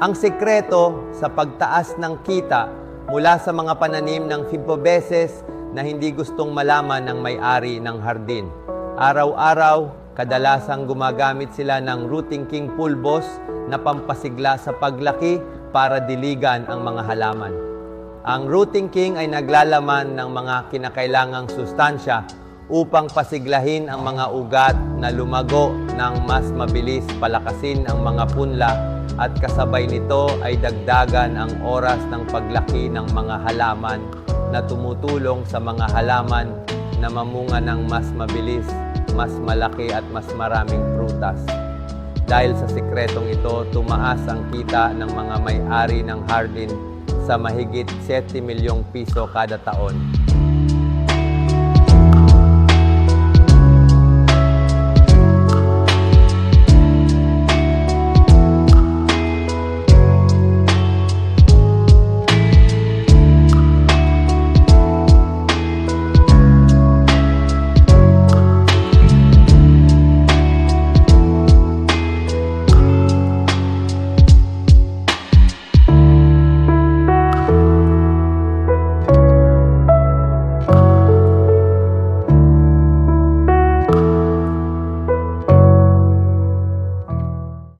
Ang sekreto sa pagtaas ng kita mula sa mga pananim ng fimpobeses na hindi gustong malaman ng may-ari ng hardin. Araw-araw, kadalasang gumagamit sila ng rooting king pulbos na pampasigla sa paglaki para diligan ang mga halaman. Ang rooting king ay naglalaman ng mga kinakailangang sustansya upang pasiglahin ang mga ugat na lumago ng mas mabilis, palakasin ang mga punla at kasabay nito ay dagdagan ang oras ng paglaki ng mga halaman na tumutulong sa mga halaman na mamunga ng mas mabilis, mas malaki at mas maraming prutas. Dahil sa sikretong ito, tumaas ang kita ng mga may-ari ng hardin sa mahigit 7 milyong piso kada taon.